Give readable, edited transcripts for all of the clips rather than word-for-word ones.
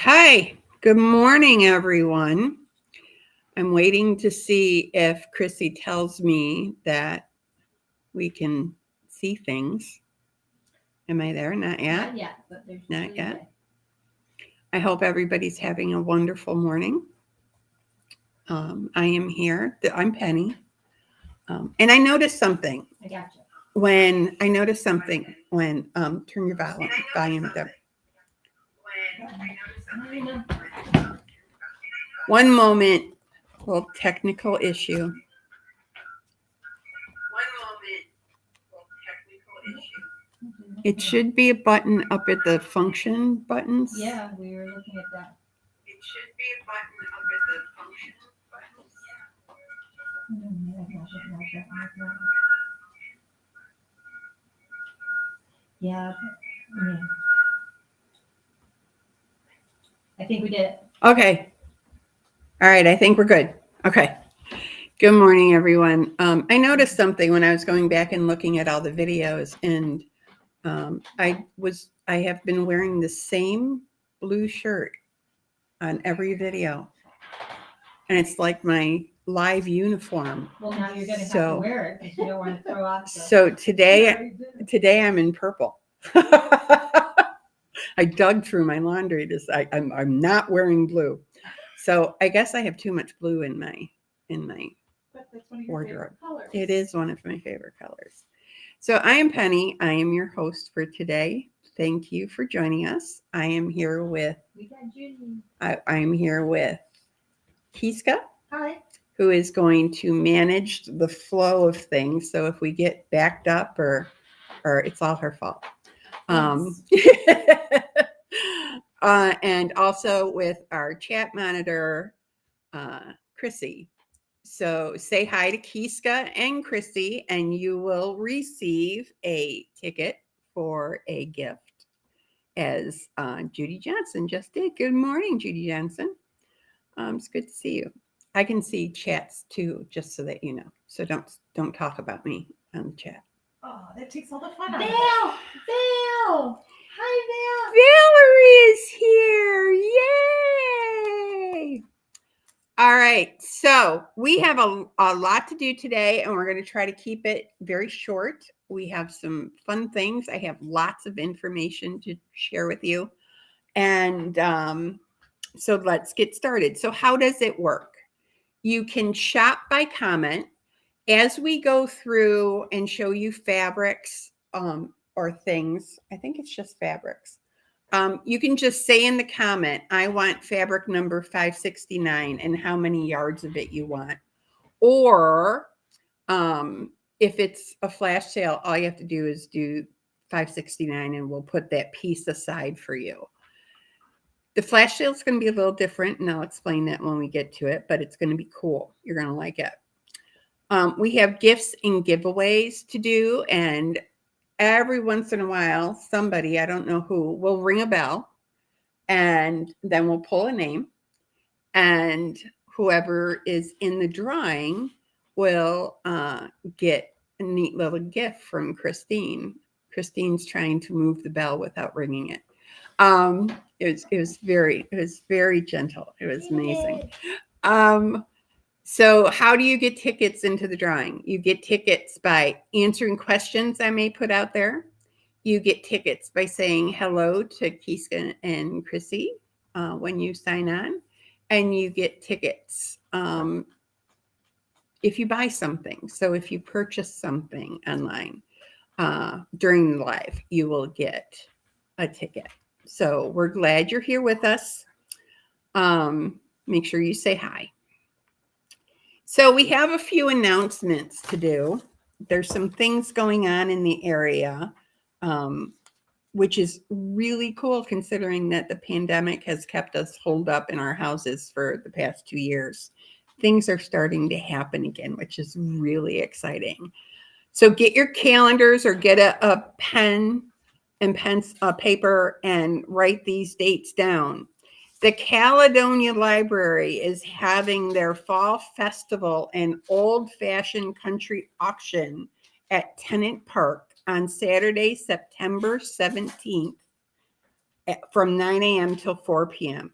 Hi, good morning, everyone. I'm waiting to see if Chrissy tells me that we can see things. Am I there? Not yet? Not yet, but there's Not usually a yet. way. I hope everybody's having a wonderful morning. I am here. I'm Penny. And I noticed something I got you. when turn your volume down. I know. One moment, little technical issue. It should be a button up at the function buttons. Yeah, we were looking at that. It should be a button up at the function buttons. Yeah. I think we did it. Okay. All right. I think we're good. Okay. Good morning, everyone. I noticed something when I was going back and looking at all the videos, and I have been wearing the same blue shirt on every video, and it's like my live uniform. Well, now you're going to have to wear it because you don't want to throw off. So today I'm in purple. I dug through my laundry. I'm not wearing blue, so I guess I have too much blue in my But that's one of your wardrobe. favorite colors. It is one of my favorite colors. So I am Penny. I am your host for today. Thank you for joining us. I am here with Kiska. Hi. Who is going to manage the flow of things. So if we get backed up or it's all her fault. Yes. And also with our chat monitor, Chrissy. So say hi to Kiska and Chrissy, and you will receive a ticket for a gift, as Judy Johnson just did. Good morning, Judy Johnson. It's good to see you. I can see chats too, just so that you know. So don't talk about me on the chat. Oh, that takes all the fun out of it. Val! Hi, Valerie is here. Yay! All right. So we have a lot to do today, and we're going to try to keep it very short. We have some fun things. I have lots of information to share with you. And so let's get started. So how does it work? You can shop by comment. As we go through and show you fabrics or things, I think it's just fabrics. You can just say in the comment, I want fabric number 569 and how many yards of it you want. Or if it's a flash sale, all you have to do is do 569 and we'll put that piece aside for you. The flash sale is going to be a little different, and I'll explain that when we get to it, but it's going to be cool. You're going to like it. We have gifts and giveaways to do, and every once in a while, somebody, I don't know who, will ring a bell, and then we'll pull a name, and whoever is in the drawing will get a neat little gift from Christine. Christine's trying to move the bell without ringing it. It was very gentle. It was amazing. So how do you get tickets into the drawing? You get tickets by answering questions I may put out there. You get tickets by saying hello to Kiska and Chrissy when you sign on. And you get tickets if you buy something. So if you purchase something online during the live, you will get a ticket. So we're glad you're here with us. Make sure you say hi. So we have a few announcements to do. There's some things going on in the area, which is really cool considering that the pandemic has kept us holed up in our houses for the past 2 years. Things are starting to happen again, which is really exciting. So get your calendars or get a pen and paper and write these dates down. The Caledonia Library is having their fall festival and old-fashioned country auction at Tennant Park on Saturday, September 17th from 9 a.m. till 4 p.m.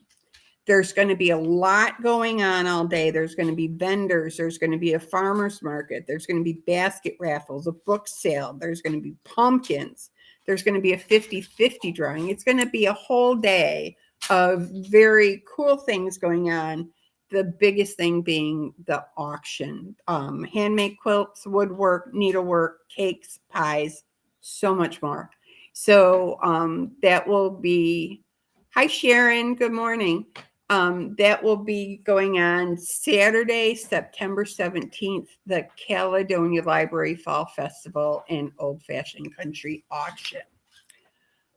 There's going to be a lot going on all day. There's going to be vendors. There's going to be a farmer's market. There's going to be basket raffles, a book sale. There's going to be pumpkins. There's going to be a 50-50 drawing. It's going to be a whole day of very cool things going on. The biggest thing being the auction. Handmade quilts, woodwork, needlework, cakes, pies, so much more. So that will be, hi Sharon, good morning. That will be going on Saturday, September 17th, the Caledonia Library Fall Festival and Old Fashioned Country Auction.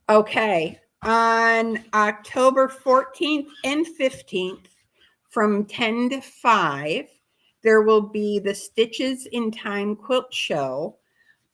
Okay, on October 14th and 15th, from 10 to 5, there will be the Stitches in Time Quilt Show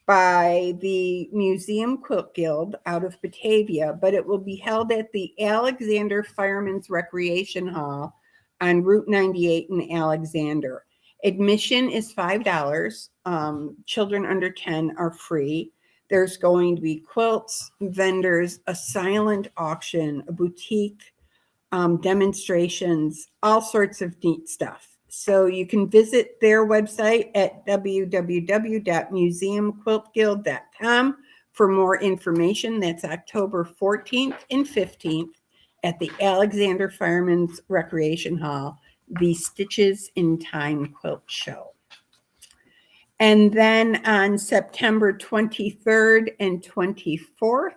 by the Museum Quilt Guild out of Batavia, but it will be held at the Alexander Firemen's Recreation Hall on Route 98 in Alexander. Admission is $5. Children under 10 are free. There's going to be quilts, vendors, a silent auction, a boutique, demonstrations, all sorts of neat stuff. So you can visit their website at www.museumquiltguild.com for more information. That's October 14th and 15th at the Alexander Firemen's Recreation Hall, the Stitches in Time Quilt Show. And then on September 23rd and 24th,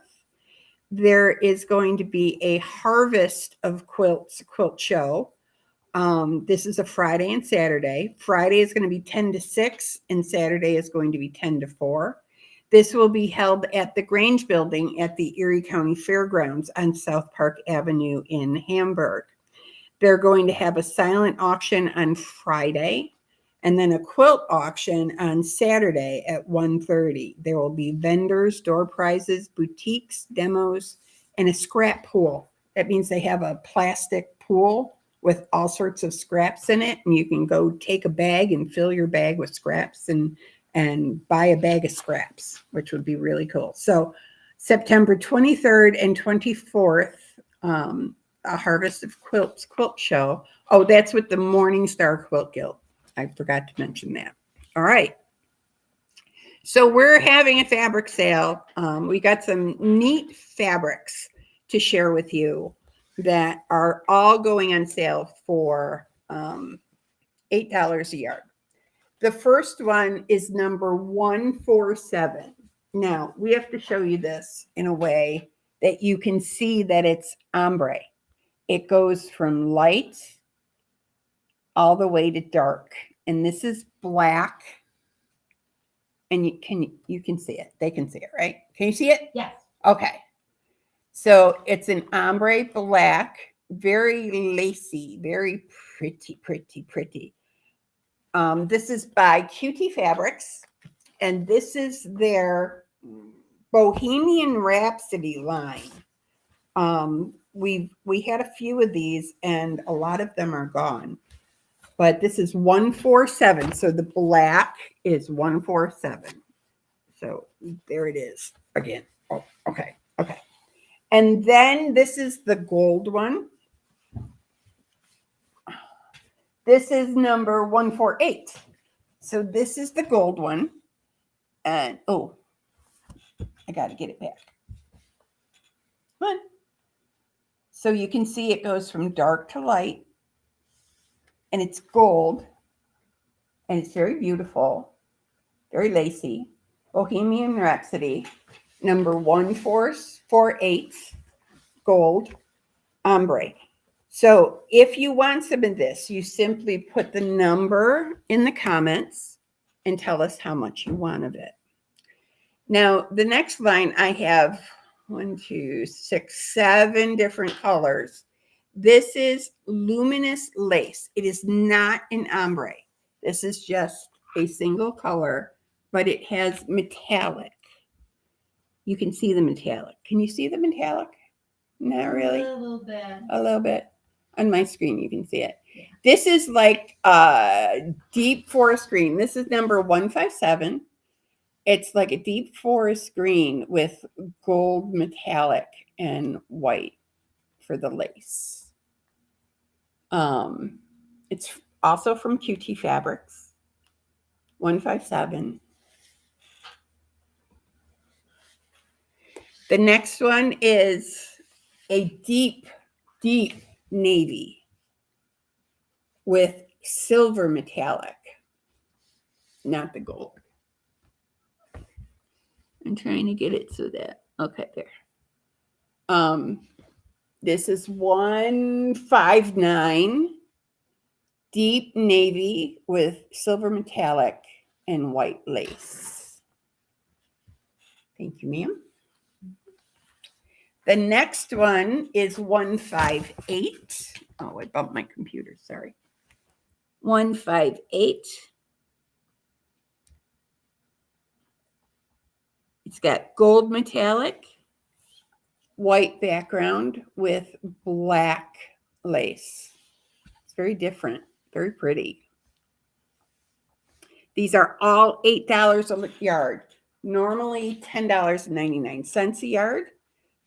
there is going to be a Harvest of Quilts quilt show. This is a Friday and Saturday. Friday is going to be 10 to 6 and Saturday is going to be 10 to 4. This will be held at the Grange Building at the Erie County Fairgrounds on South Park Avenue in Hamburg. They're going to have a silent auction on Friday and then a quilt auction on Saturday at 1:30. There will be vendors, door prizes, boutiques, demos, and a scrap pool. That means they have a plastic pool with all sorts of scraps in it, and you can go take a bag and fill your bag with scraps and buy a bag of scraps, which would be really cool. So September 23rd and 24th, a Harvest of Quilts quilt show. Oh, that's with the Morning Star Quilt Guild. I forgot to mention that. All right. So we're having a fabric sale. We got some neat fabrics to share with you that are all going on sale for $8 a yard. The first one is number 147. Now, we have to show you this in a way that you can see that it's ombre. It goes from light all the way to dark. And this is black. And you can see it. They can see it, right? Can you see it? Yes. Okay. So it's an ombre black, very lacy, very pretty, pretty, pretty. This is by QT Fabrics, and this is their Bohemian Rhapsody line. We had a few of these, and a lot of them are gone. But this is 147. So the black is 147. So there it is again. Oh, okay. Okay. And then this is the gold one. This is number 148. So this is the gold one. And oh, I got to get it back. Come on. So you can see it goes from dark to light. And it's gold. And it's very beautiful. Very lacy. Bohemian Rhapsody. Number 148. Gold. Ombre. So if you want some of this, you simply put the number in the comments and tell us how much you want of it. Now, the next line, I have 1, 2, 6, 7 different colors. This is luminous lace. It is not an ombre. This is just a single color, but it has metallic. You can see the metallic. Can you see the metallic? Not really. A little bit. A little bit. On my screen, you can see it. Yeah. This is like deep forest green. This is number 157. It's like a deep forest green with gold metallic and white for the lace. It's also from QT Fabrics, 157. The next one is a deep, deep navy with silver metallic, not the gold. I'm trying to get it so that, okay, there. This is 159, deep navy with silver metallic and white lace. Thank you, ma'am. The next one is 158. Oh, I bumped my computer, sorry. 158. It's got gold metallic, white background with black lace. It's very different, very pretty. These are all $8 a yard, normally $10.99 a yard.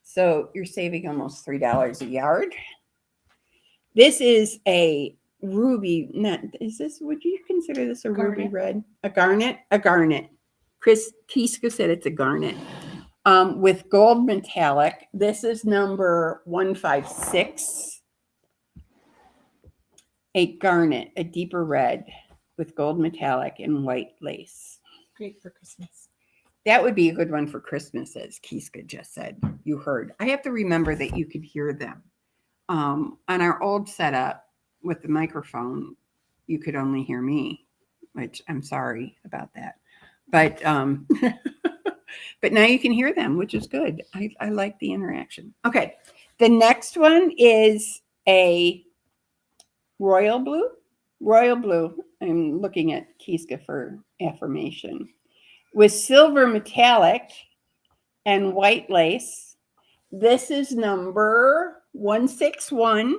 So you're saving almost $3 a yard. This is a ruby, would you consider this a Garnet. ruby red? A garnet? A garnet. Chris Kiska said it's a garnet. With gold metallic. This is number 156. A garnet, a deeper red with gold metallic and white lace. Great for Christmas. That would be a good one for Christmas, as Kiska just said. You heard. I have to remember that you could hear them. On our old setup with the microphone, you could only hear me, which I'm sorry about that. But but now you can hear them, which is good. I like the interaction. Okay, the next one is a royal blue. Royal blue. I'm looking at Kiska for affirmation. With silver metallic and white lace. This is number 161.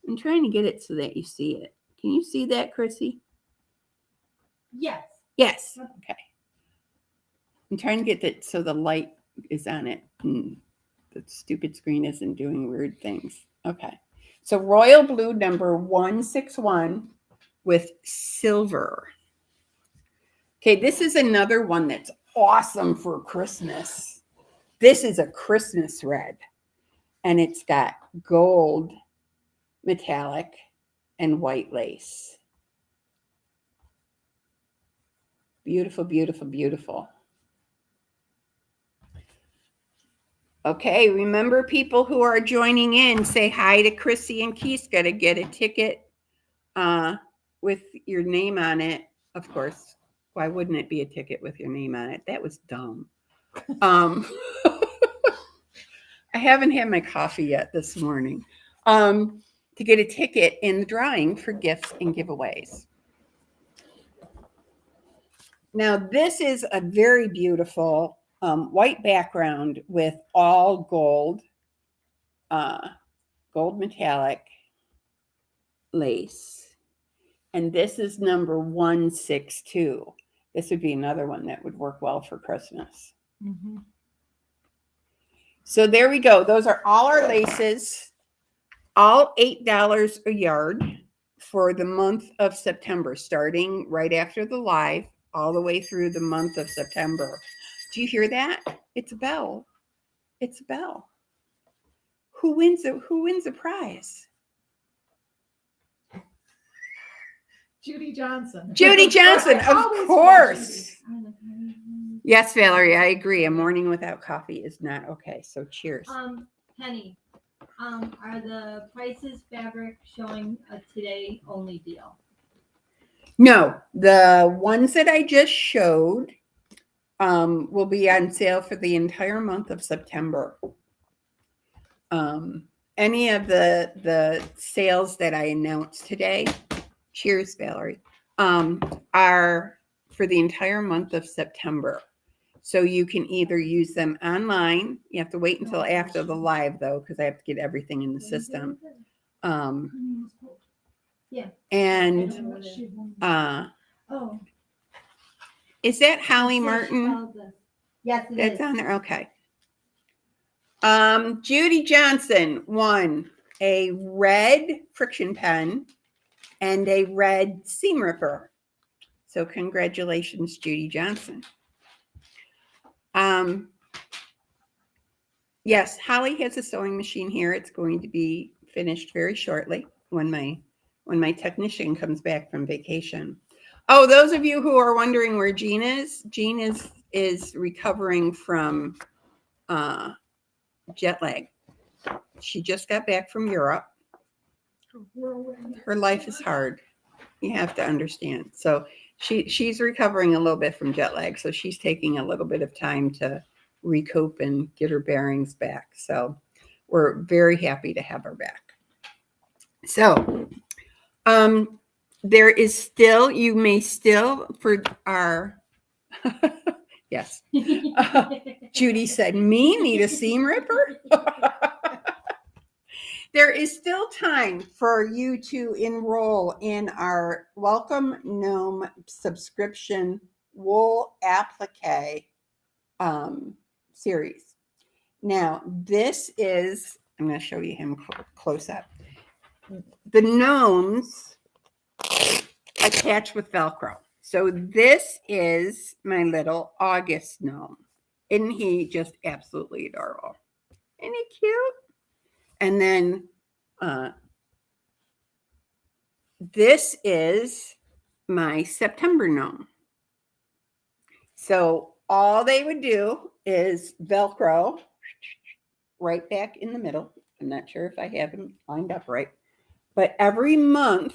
I'm trying to get it so that you see it. Can you see that, Chrissy? Yes. Yes. Okay. I'm trying to get that so the light is on it. And the stupid screen isn't doing weird things. Okay. So royal blue number 161 with silver. Okay, this is another one that's awesome for Christmas. This is a Christmas red. And it's got gold metallic and white lace. Beautiful, beautiful, beautiful. Okay, remember, people who are joining in, say hi to Chrissy and Kiska to get a ticket with your name on it. Of course, why wouldn't it be a ticket with your name on it? That was dumb. I haven't had my coffee yet this morning. To get a ticket in the drawing for gifts and giveaways. Now, this is a very beautiful white background with all gold, gold metallic lace. And this is number 162. This would be another one that would work well for Christmas. Mm-hmm. So there we go. Those are all our laces, all $8 a yard for the month of September, starting right after the live, all the way through the month of September. Do you hear that? It's a bell. It's a bell. Who wins a prize? Judy Johnson. Judy Johnson, of Always course. Judy. Yes, Valerie, I agree. A morning without coffee is not okay. So cheers. Penny, are the prices fabric showing a today only deal? No, the ones that I just showed will be on sale for the entire month of September. Any of the sales that I announced today, cheers, Valerie, are for the entire month of September. So you can either use them online. You have to wait until after the live, though, because I have to get everything in the system. Yeah. And Is that Holly It says she Martin? found this. Yes, it That's is. on there. Okay. Judy Johnson won a red friction pen and a red seam ripper. So congratulations, Judy Johnson. Yes, Holly has a sewing machine here. It's going to be finished very shortly when my technician comes back from vacation. Oh, those of you who are wondering where Jean is recovering from jet lag. She just got back from Europe. Her life is hard. You have to understand. So she's recovering a little bit from jet lag. So she's taking a little bit of time to recoup and get her bearings back. So we're very happy to have her back. So there is still, you may still, for our, yes, Judy said, me need a seam ripper? There is still time for you to enroll in our Welcome Gnome subscription wool applique series. Now, this is, I'm going to show you him close up. The gnomes attached with Velcro. So this is my little August gnome. Isn't he just absolutely adorable? Isn't he cute? And then this is my September gnome. So all they would do is Velcro right back in the middle. I'm not sure if I have them lined up right. But every month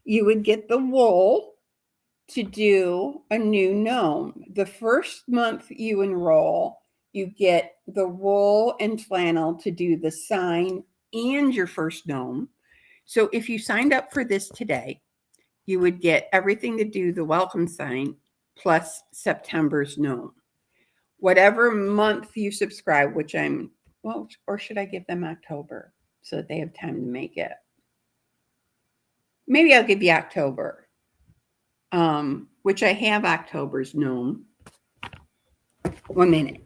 you would get the wool to do a new gnome. The first month you enroll, you get the wool and flannel to do the sign and your first gnome. So if you signed up for this today, you would get everything to do the welcome sign plus September's gnome. Whatever month you subscribe, which I'm, well, or should I give them October so that they have time to make it? Maybe I'll give you October, which I have October's gnome. 1 minute.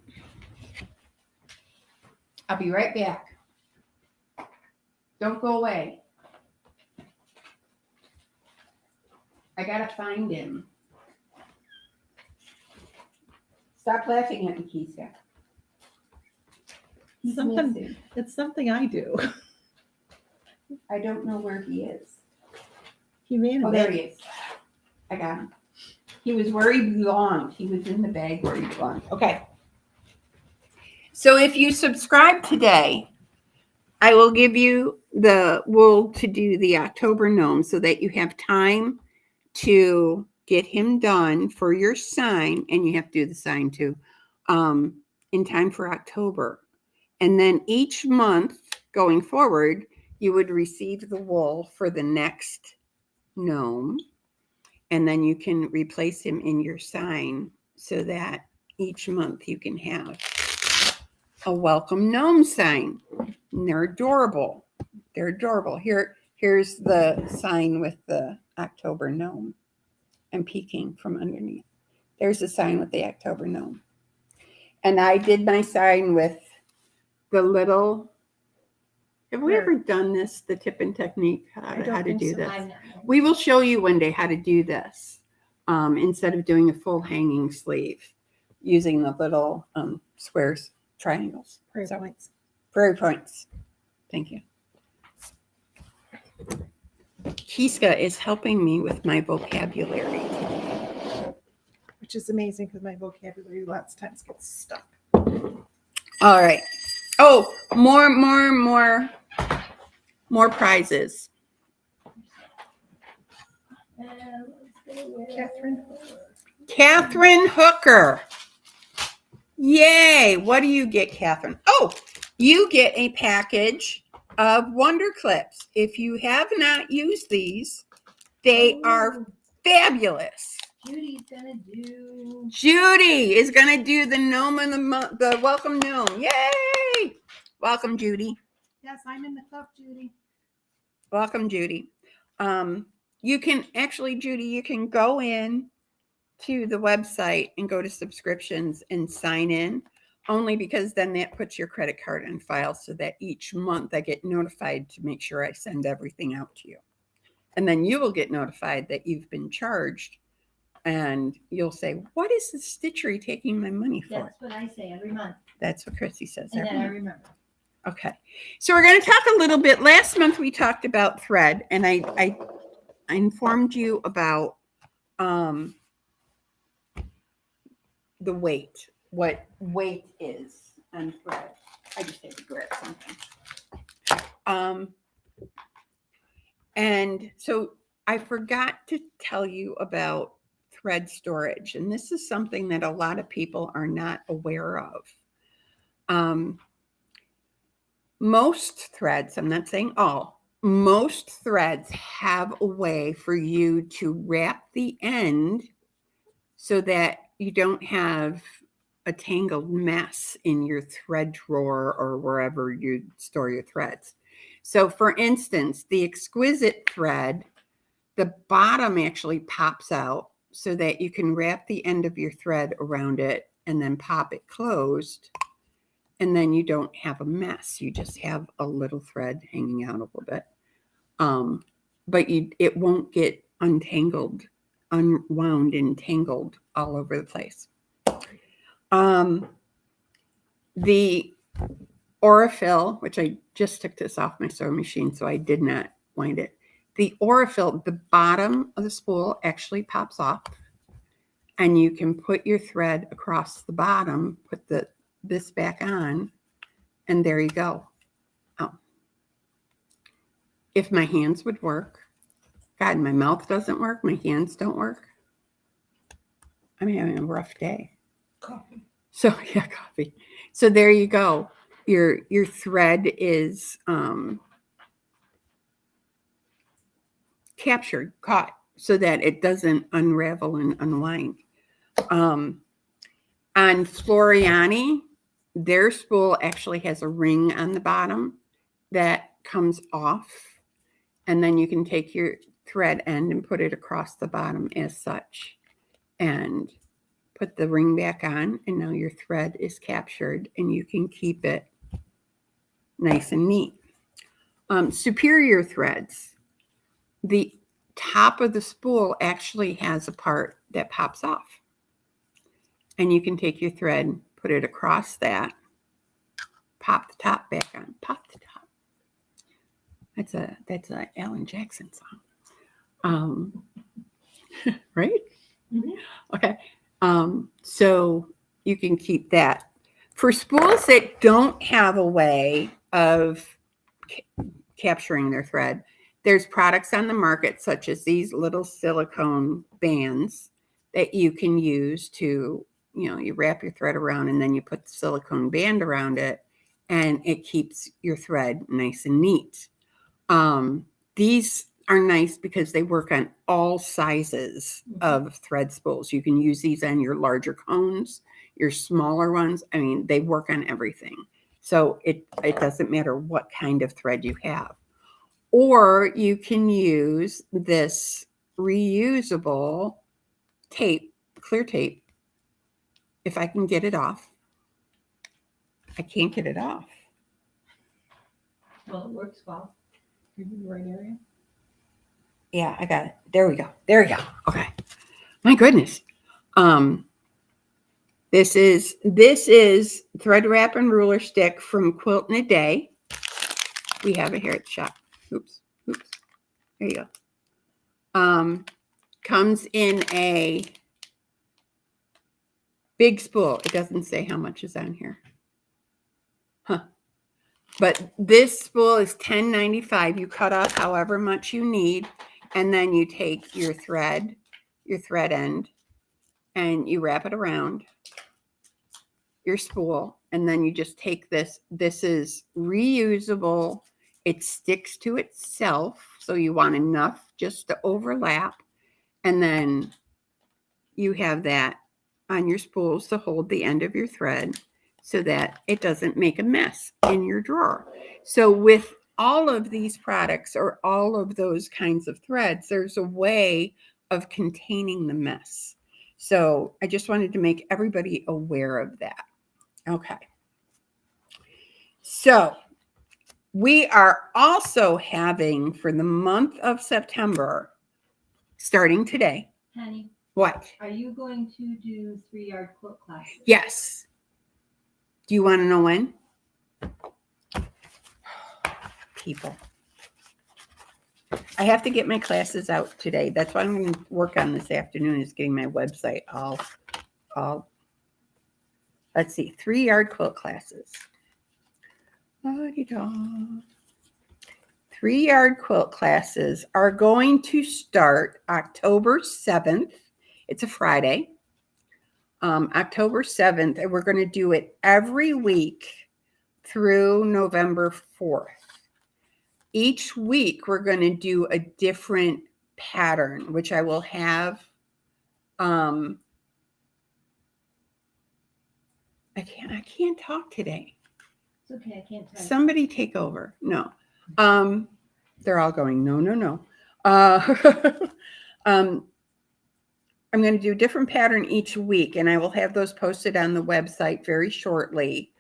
I'll be right back. Don't go away. I gotta find him. Stop laughing at me, Keisha. He's missing. It's something I do. I don't know where he is. He may have Oh, there he is. I got him. He was where he belonged. He was in the bag where he belonged. Okay. So if you subscribe today, I will give you the wool to do the October gnome so that you have time to get him done for your sign, and you have to do the sign too, in time for October. And then each month going forward, you would receive the wool for the next gnome, and then you can replace him in your sign so that each month you can have a welcome gnome sign. And they're adorable. They're adorable. Here's the sign with the October gnome. I'm peeking from underneath. There's the sign with the October gnome. And I did my sign with the little, have we ever done this, the tipping technique, how to do this? We will show you one day how to do this instead of doing a full hanging sleeve using the little squares, triangles. Prairie points. Thank you. Kiska is helping me with my vocabulary today. Which is amazing because my vocabulary lots of times gets stuck. All right. Oh, more prizes. Catherine Hooker. Yay. What do you get, Catherine? Oh, you get a package of Wonder Clips. If you have not used these, they are fabulous. Judy is gonna do the gnome and the welcome gnome. Yay! Welcome, Judy. Yes, I'm in the club, Judy. Welcome, Judy. You can actually, Judy, you can go in to the website and go to subscriptions and sign in, only because then that puts your credit card on file so that each month I get notified to make sure I send everything out to you. And then you will get notified that you've been charged, and you'll say, what is the Stitchery taking my money for? That's what I say every month. That's what Chrissy says. And every then I month. remember. Okay. So we're going to talk a little bit. Last month we talked about thread, and I informed you about the weight, what weight is on thread. I just had to grab something. And so I forgot to tell you about thread storage, and this is something that a lot of people are not aware of. Most threads, I'm not saying all, most threads have a way for you to wrap the end so that you don't have a tangled mess in your thread drawer or wherever you store your threads. So for instance, the exquisite thread, the bottom actually pops out so that you can wrap the end of your thread around it and then pop it closed. And then you don't have a mess. You just have a little thread hanging out a little bit. But it won't get untangled, unwound and tangled all over the place. The Aurifil, which I just took this off my sewing machine, so I did not wind it. The Aurifil, the bottom of the spool actually pops off, and you can put your thread across the bottom, put this back on, and there you go. Oh. If my hands would work, God, my mouth doesn't work, my hands don't work. I'm having a rough day. Coffee. So yeah, coffee. So there you go. Your thread is captured, caught, so that it doesn't unravel and unwind. On Floriani, their spool actually has a ring on the bottom that comes off, and then you can take your thread end and put it across the bottom as such, and put the ring back on, and now your thread is captured, and you can keep it nice and neat. Superior threads, the top of the spool actually has a part that pops off, and you can take your thread, put it across that, pop the top back on, pop the top. That's a Alan Jackson song, right? Mm-hmm. Okay. So you can keep that. For spools that don't have a way of capturing their thread, there's products on the market such as these little silicone bands that you can use to, you wrap your thread around and then you put the silicone band around it, and it keeps your thread nice and neat. These are nice because they work on all sizes of thread spools. You can use these on your larger cones, your smaller ones. I mean, they work on everything. So it doesn't matter what kind of thread you have. Or you can use this reusable tape, clear tape. If I can get it off. I can't get it off. Well, it works well. You're in the right area. Yeah, I got it. There we go. There we go. Okay. My goodness. This is thread wrap and ruler stick from Quilt in a Day. We have it here at the shop. Oops. There you go. Comes in a big spool. It doesn't say how much is on here. But this spool is $10.95. You cut off however much you need, and then you take your thread end, and you wrap it around your spool, and then you just take this. This is reusable. It sticks to itself, so you want enough just to overlap, and then you have that on your spools to hold the end of your thread so that it doesn't make a mess in your drawer. So with all of these products or all of those kinds of threads, there's a way of containing the mess. So I just wanted to make everybody aware of that. Okay. So we are also having for the month of September, starting today. Honey, What? are you going to do 3-yard quilt classes? Yes. Do you want to know when? People. I have to get my classes out today. That's what I'm going to work on this afternoon is getting my website all let's see, 3-yard quilt classes. 3-yard quilt classes are going to start October 7th. It's a Friday. October 7th, and we're going to do it every week through November 4th. Each week, we're going to do a different pattern, which I will have. I can't talk today. It's okay, I can't type. Somebody take over. No. They're all going, no. I'm going to do a different pattern each week, and I will have those posted on the website very shortly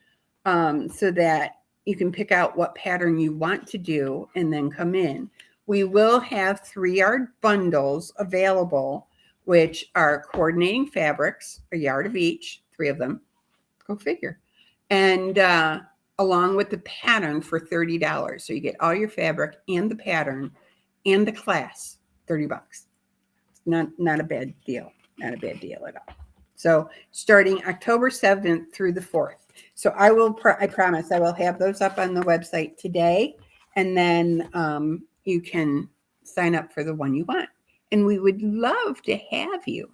so that you can pick out what pattern you want to do and then come in. We will have 3-yard bundles available, which are coordinating fabrics, a yard of each, 3 of them. Go figure. And along with the pattern for $30. So you get all your fabric and the pattern and the class, $30. Not a bad deal. Not a bad deal at all. So starting October 7th through the 4th. So I promise I will have those up on the website today. And then you can sign up for the one you want. And we would love to have you.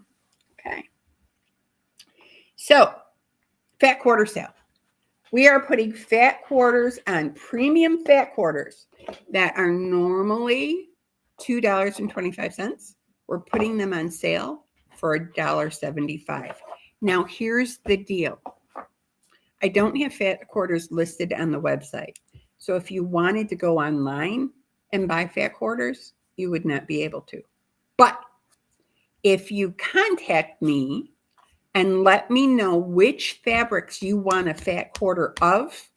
Okay. So fat quarter sale. We are putting fat quarters on premium fat quarters that are normally $2.25. We're putting them on sale for $1.75. Now, here's the deal. I don't have fat quarters listed on the website. So if you wanted to go online and buy fat quarters, you would not be able to. But if you contact me and let me know which fabrics you want a fat quarter of,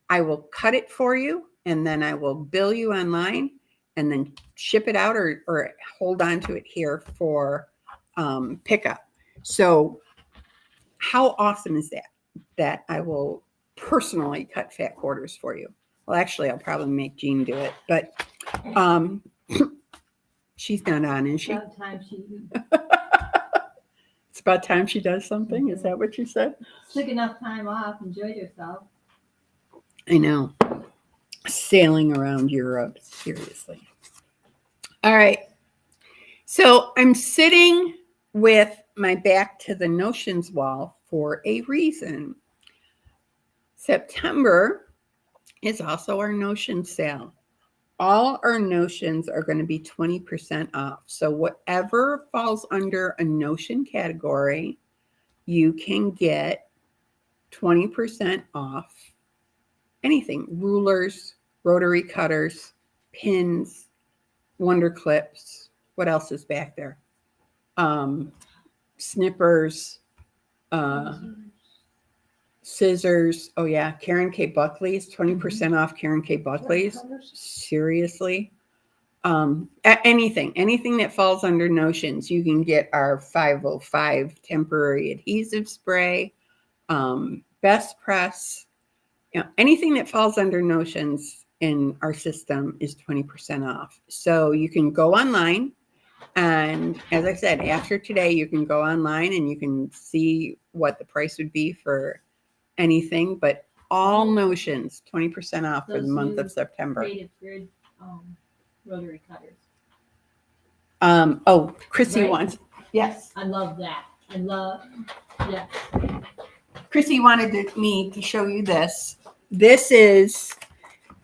I will cut it for you, and then I will bill you online and then ship it out or hold on to it here for pickup. So how awesome is that? That I will personally cut fat quarters for you. Well, actually, I'll probably make Jean do it, but she's not on, is she? Sometimes she It's about time she does something. Is that what you said? took enough time off, enjoyed herself. I know. Sailing around Europe, seriously. All right. So I'm sitting with my back to the notions wall for a reason. September is also our notion sale. All our notions are going to be 20% off. So whatever falls under a notion category, you can get 20% off anything. Rulers, rotary cutters, pins, wonder clips. What else is back there? Snippers, scissors. Oh yeah, Karen K. Buckley's, 20% off Karen K. Buckley's. Seriously. Anything that falls under notions, you can get our 505 temporary adhesive spray, best press. Anything that falls under notions in our system is 20% off. So you can go online, and as I said, after today, you can go online and you can see what the price would be for anything, but all notions 20% off for the month of September. Creative grid rotary cutters. Chrissy Right? wants. Yes. I love that. Yeah. Chrissy wanted me to show you this. This is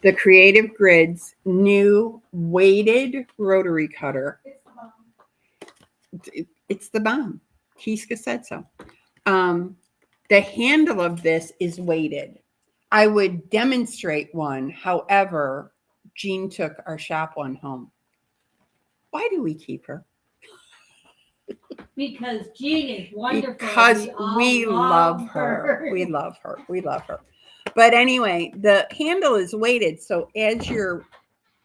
the Creative Grid's new weighted rotary cutter. It's the bomb. Kiska said so. The handle of this is weighted. I would demonstrate one. However, Jean took our shop one home. Why do we keep her? Because Jean is wonderful. Because all we love her. We love her. We love her. But anyway, the handle is weighted. So as you're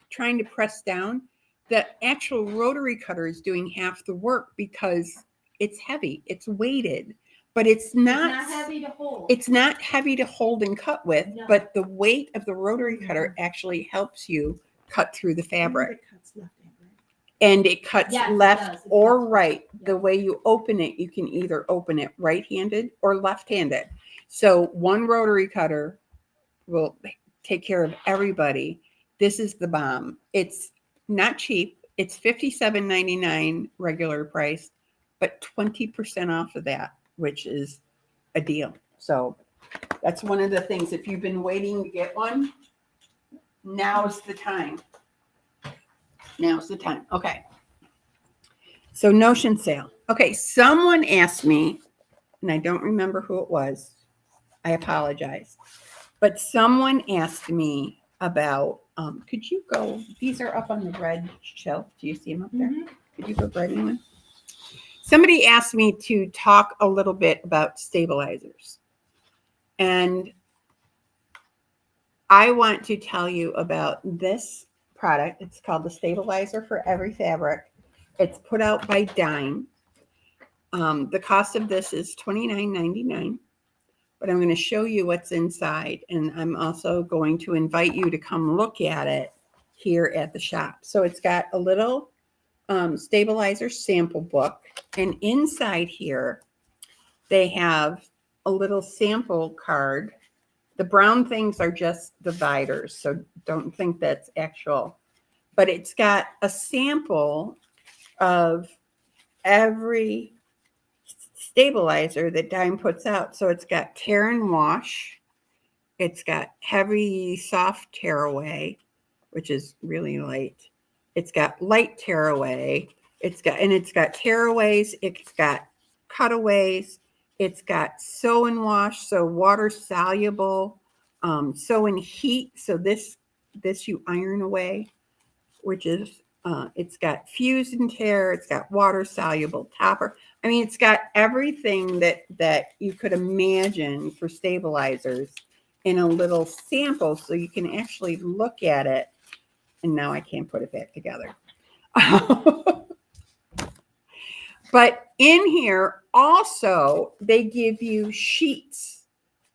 trying to press down, the actual rotary cutter is doing half the work because it's heavy. It's weighted. But it's not heavy to hold. It's not heavy to hold and cut with, No. but the weight of the rotary cutter actually helps you cut through the fabric. And it cuts Yes, it left does. It or cuts right. left. The way you open it, you can either open it right-handed or left-handed. So one rotary cutter will take care of everybody. This is the bomb. It's not cheap. It's $57.99 regular price, but 20% off of that, which is a deal. So that's one of the things. If you've been waiting to get one, now's the time. Now's the time. Okay. So Notion sale. Okay, someone asked me, and I don't remember who it was. I apologize. But someone asked me about, could you go, these are up on the red shelf. Do you see them up there? Mhm. Could you go grab one? Somebody asked me to talk a little bit about stabilizers. And I want to tell you about this product. It's called the Stabilizer for Every Fabric. It's put out by Dime. The cost of this is $29.99, but I'm going to show you what's inside. And I'm also going to invite you to come look at it here at the shop. So it's got a little stabilizer sample book. And inside here, they have a little sample card. The brown things are just dividers, so don't think that's actual. But it's got a sample of every stabilizer that Dime puts out. So it's got tear and wash. It's got heavy, soft tearaway, which is really light. It's got light tearaway. It's got tearaways. It's got cutaways. It's got sew and wash, so water soluble. Sew and heat, so this you iron away, which is it's got fuse and tear. It's got water soluble topper. I mean, it's got everything that you could imagine for stabilizers in a little sample, so you can actually look at it. And now I can't put it back together. But in here also, they give you sheets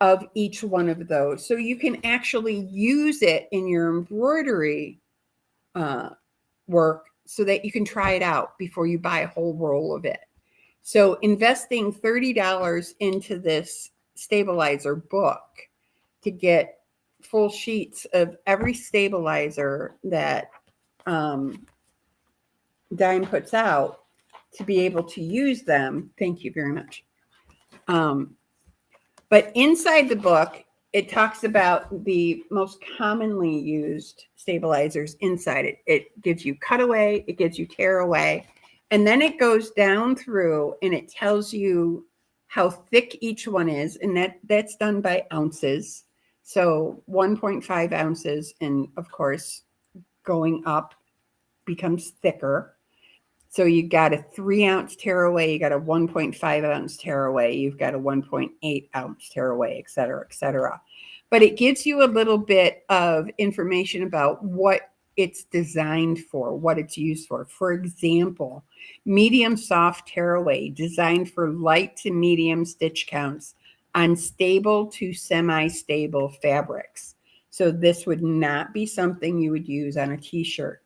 of each one of those. So you can actually use it in your embroidery work so that you can try it out before you buy a whole roll of it. So investing $30 into this stabilizer book to get full sheets of every stabilizer that Dime puts out to be able to use them. Thank you very much. But inside the book, it talks about the most commonly used stabilizers inside it. It gives you cutaway, it gives you tearaway, and then it goes down through and it tells you how thick each one is, and that's done by ounces. So 1.5 ounces, and of course, going up becomes thicker. So you got a 3-ounce tearaway, you got a 1.5 ounce tearaway, you've got a 1.8 ounce tearaway, et cetera, et cetera. But it gives you a little bit of information about what it's designed for, what it's used for. For example, medium soft tearaway, designed for light to medium stitch counts on stable to semi-stable fabrics. So this would not be something you would use on a t-shirt.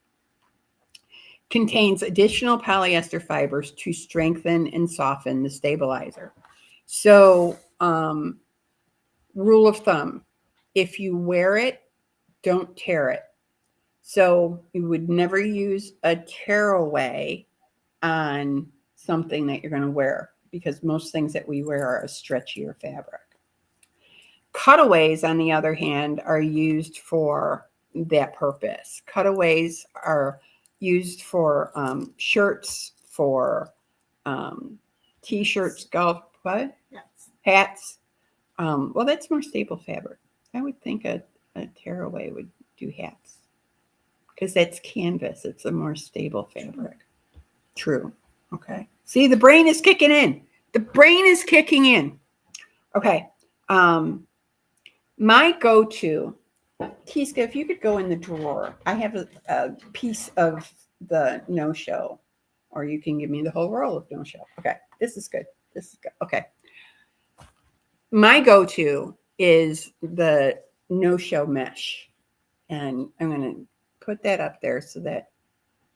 Contains additional polyester fibers to strengthen and soften the stabilizer. So, rule of thumb, if you wear it, don't tear it. So you would never use a tearaway on something that you're going to wear, because most things that we wear are a stretchier fabric. Cutaways, on the other hand, are used for that purpose. Cutaways are used for shirts, for t-shirts, golf, what? Hats. Well, that's more stable fabric. I would think a tearaway would do hats, because that's canvas. It's a more stable fabric. True. Okay. See, the brain is kicking in. The brain is kicking in. Okay. My go-to, Kiska, if you could go in the drawer, I have a piece of the no-show, or you can give me the whole roll of no-show. Okay. This is good. This is good. Okay. My go-to is the no-show mesh. And I'm going to put that up there so that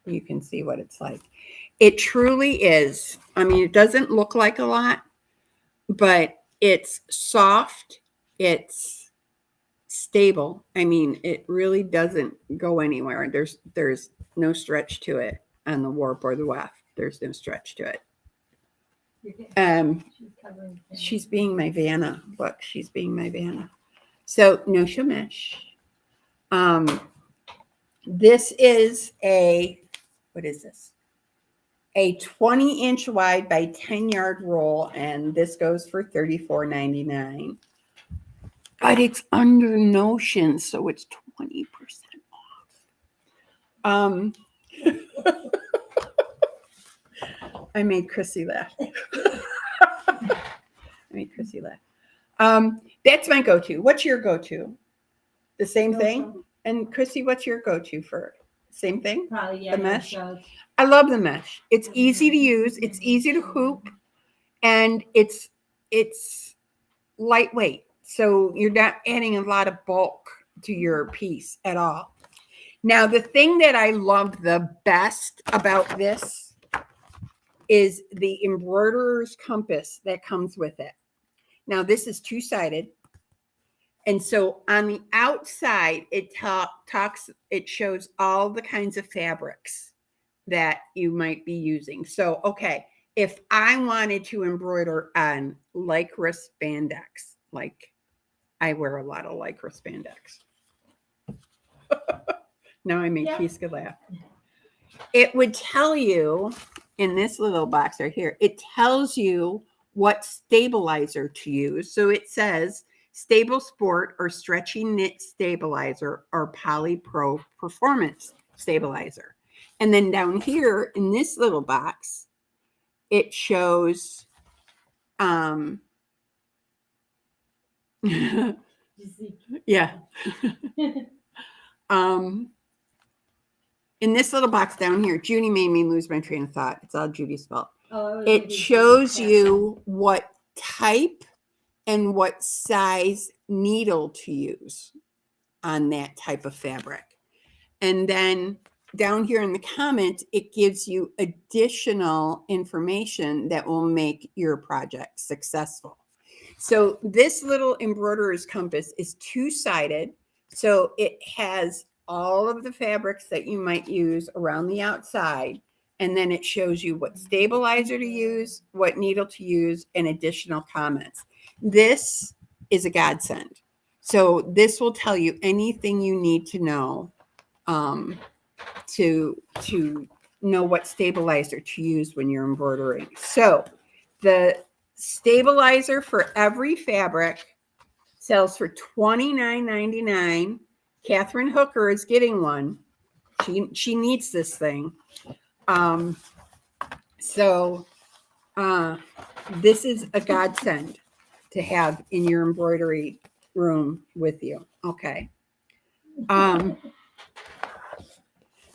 you can see what it's like. It truly is. I mean, it doesn't look like a lot, but it's soft. It's stable. I mean, it really doesn't go anywhere. There's no stretch to it on the warp or the weft. There's no stretch to it. She's being my Vanna. Look, she's being my Vanna. So no show mesh. This is what is this? A 20-inch wide by 10-yard roll, and this goes for $34.99. But it's under Notion, so it's 20% off. I made Chrissy laugh. That's my go-to. What's your go-to? The same thing? And Chrissy, what's your go-to for? Same thing? Probably, yeah. The mesh? I love the mesh. It's easy to use. It's easy to hoop. And it's lightweight. So you're not adding a lot of bulk to your piece at all. Now, the thing that I love the best about this is the embroiderer's compass that comes with it. Now, this is two-sided. And so on the outside, it shows all the kinds of fabrics that you might be using. So, okay, if I wanted to embroider on lycra spandex, like I wear a lot of lycra spandex. Now I make Kiska laugh. It would tell you in this little box right here, it tells you what stabilizer to use. So it says Stable Sport or Stretchy Knit Stabilizer or Poly Pro Performance Stabilizer. And then down here in this little box, it shows yeah. In this little box down here, Judy made me lose my train of thought. It's all Judy's fault. It shows you what type and what size needle to use on that type of fabric. And then down here in the comments, it gives you additional information that will make your project successful. So this little embroiderer's compass is two-sided. So it has all of the fabrics that you might use around the outside. And then it shows you what stabilizer to use, what needle to use, and additional comments. This is a godsend. So this will tell you anything you need to know to know what stabilizer to use when you're embroidering. So the stabilizer for every fabric sells for $29.99. Catherine Hooker is getting one. She needs this thing. This is a godsend to have in your embroidery room with you. Okay.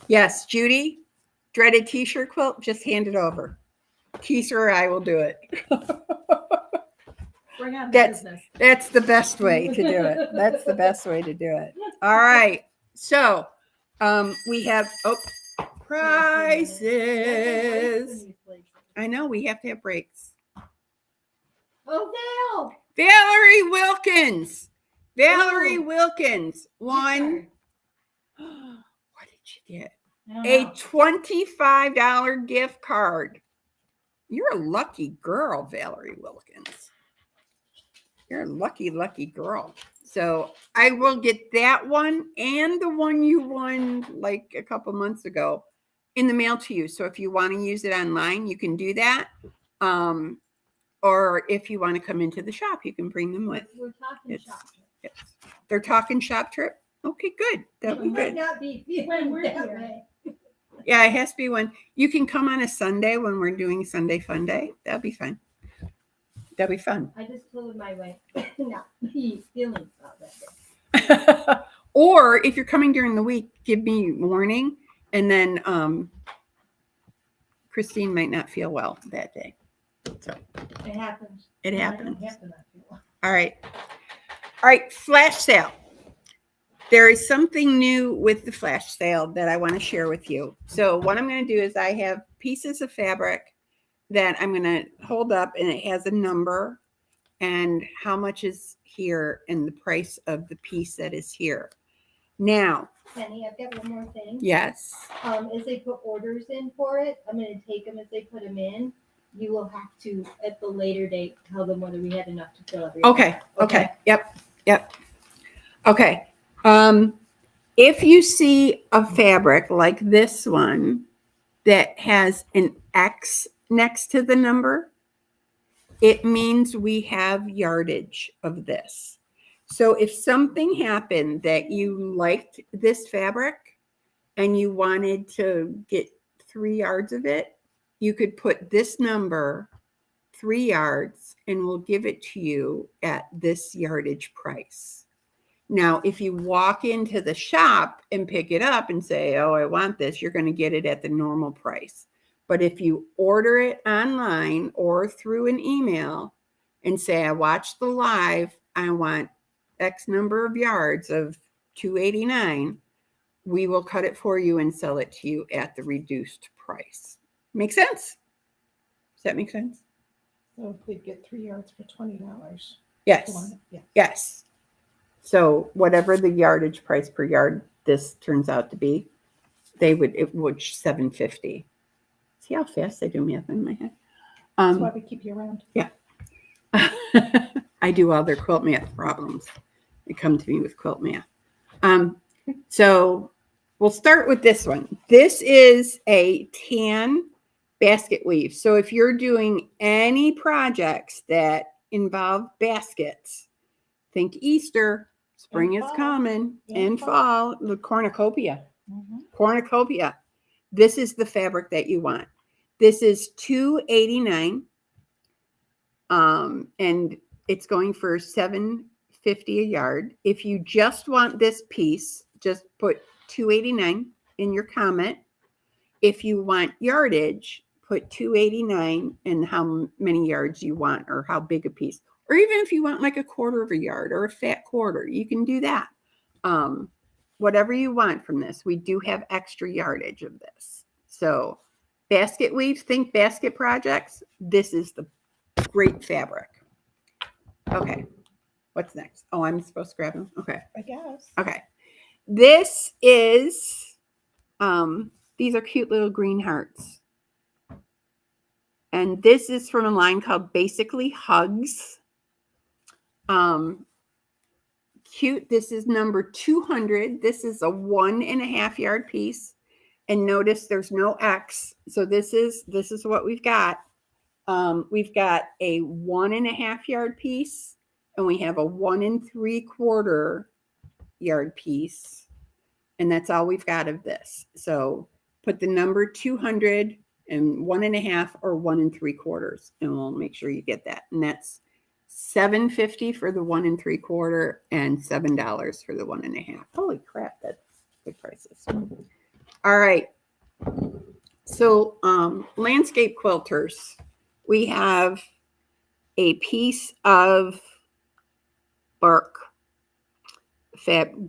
Yes, Judy, dreaded t-shirt quilt, just hand it over. Keisha or I will do it. Bring on the That's business. the best way to do it. That's the best way to do it. All right. So we have prizes. I know we have to have breaks. Oh, Valerie Wilkins. Valerie Wilkins won. What did she get? A $25 gift card. You're a lucky girl, Valerie Wilkins. You're a lucky, lucky girl. So I will get that one and the one you won like a couple months ago in the mail to you. So if you want to use it online, you can do that. Or if you want to come into the shop, you can bring them with. We're talking shop trip. Yes. They're talking shop trip. Okay, good. That'd be You might good. not be feeling that way. Yeah, it has to be one. You can come on a Sunday when we're doing Sunday Fun Day. That'll be fun. That'll be fun. I just told my wife, not me, feelings about that. Or if you're coming during the week, give me warning, and then Christine might not feel well that day. So It happens. it I happens. don't have to not feel well. All right. All right, flash sale. There is something new with the flash sale that I want to share with you. So what I'm going to do is I have pieces of fabric that I'm going to hold up, and it has a number and how much is here and the price of the piece that is here. Now, Penny, I've got one more thing. yes. As they put orders in for it, I'm going to take them as they put them in. You will have to, at the later date, tell them whether we had enough to fill every Okay. Yep. Okay. If you see a fabric like this one that has an X next to the number, it means we have yardage of this. So if something happened that you liked this fabric and you wanted to get 3 yards of it, you could put this number 3 yards and we'll give it to you at this yardage price. Now, if you walk into the shop and pick it up and say, oh, I want this, you're going to get it at the normal price. But if you order it online or through an email and say, I watched the live, I want X number of yards of $2.89, we will cut it for you and sell it to you at the reduced price. Make sense? Does that make sense? So if we get 3 yards for $20. Yes. Yeah. Yes. So whatever the yardage price per yard this turns out to be, it would $7.50. See how fast I do math in my head? That's why we keep you around. Yeah. I do all their quilt math problems. They come to me with quilt math. So we'll start with this one. This is a tan basket weave. So if you're doing any projects that involve baskets, think Easter, spring And is fall. coming, And and fall, the cornucopia. Mhm. Cornucopia. This is the fabric that you want. This is $2.89. And it's going for $7.50 a yard. If you just want this piece, just put $2.89 in your comment. If you want yardage, put $2.89 and how many yards you want or how big a piece. Or even if you want like a quarter of a yard or a fat quarter, you can do that. Whatever you want from this. We do have extra yardage of this. So basket weaves, think basket projects. This is the great fabric. Okay. What's next? Oh, I'm supposed to grab them? Okay. I guess. Okay. This is, these are cute little green hearts. And this is from a line called Basically Hugs. Cute. This is number 200. This is a 1.5 yard piece. And notice there's no X. So this is what we've got. We've got a 1.5 yard piece, and we have a 1 3/4 yard piece. And that's all we've got of this. So put the number 200 and 1.5 or 1 3/4, and we'll make sure you get that. And that's $7.50 for the 1 3/4 and $7 for the 1.5. Holy crap, that's good prices. All right. So landscape quilters, we have a piece of bark,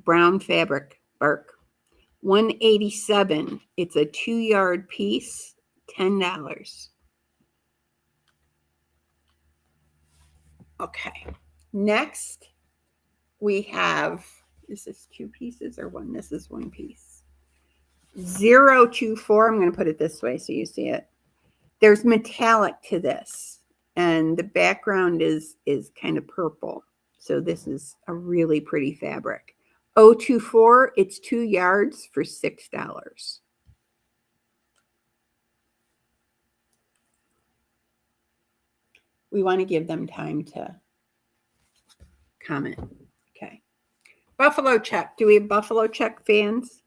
brown fabric bark, $187. It's a 2 yard piece, $10. Okay. Next, we have, is this 2 pieces or 1? This is 1 piece. 024. I'm going to put it this way so you see it. There's metallic to this, and the background is kind of purple. So this is a really pretty fabric. 024, it's 2 yards for $6. We want to give them time to comment. Okay. Buffalo check. Do we have buffalo check fans?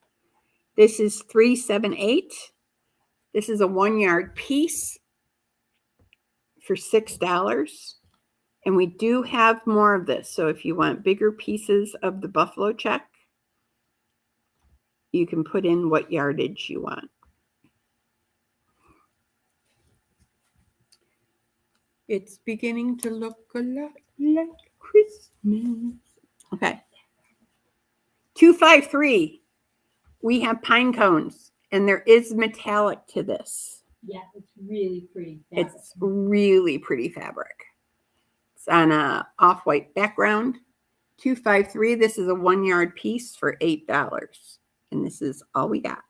This is 378. This is a 1 yard piece for $6. And we do have more of this. So if you want bigger pieces of the buffalo check, you can put in what yardage you want. It's beginning to look a lot like Christmas. Okay. 253. We have pine cones, and there is metallic to this. Yeah, it's really pretty fabric. It's really pretty fabric. It's on a off-white background. 253. This is a 1 yard piece for $8. And this is all we got.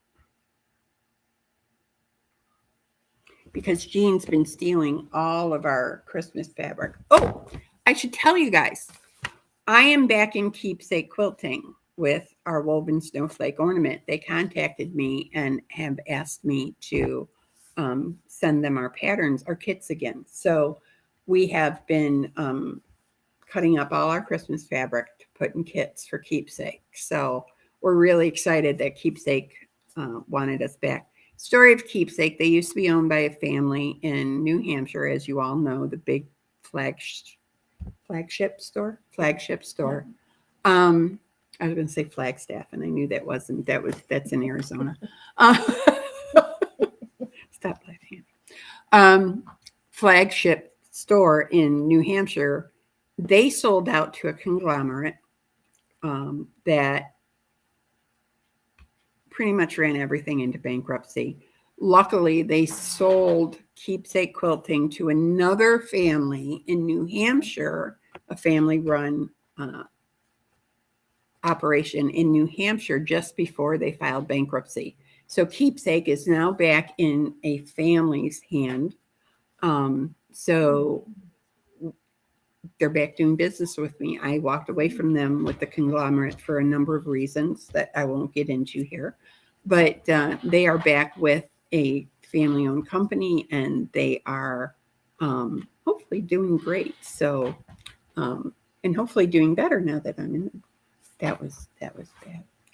Because Jean's been stealing all of our Christmas fabric. Oh, I should tell you guys, I am back in keepsake quilting with our woven snowflake ornament. They contacted me and have asked me to send them our patterns, our kits again. So we have been cutting up all our Christmas fabric to put in kits for keepsake. So we're really excited that keepsake wanted us back. Story of Keepsake. They used to be owned by a family in New Hampshire, as you all know, the big flagship store. I was going to say Flagstaff, and I knew that wasn't. That's in Arizona. Stop laughing. Flagship store in New Hampshire. They sold out to a conglomerate that pretty much ran everything into bankruptcy. Luckily, they sold Keepsake Quilting to another family in New Hampshire, a family-run operation in New Hampshire just before they filed bankruptcy. So Keepsake is now back in a family's hand. So they're back doing business with me. I walked away from them with the conglomerate for a number of reasons that I won't get into here. But they are back with a family-owned company, and they are hopefully doing great. So, and hopefully doing better now that I'm in them. That was bad.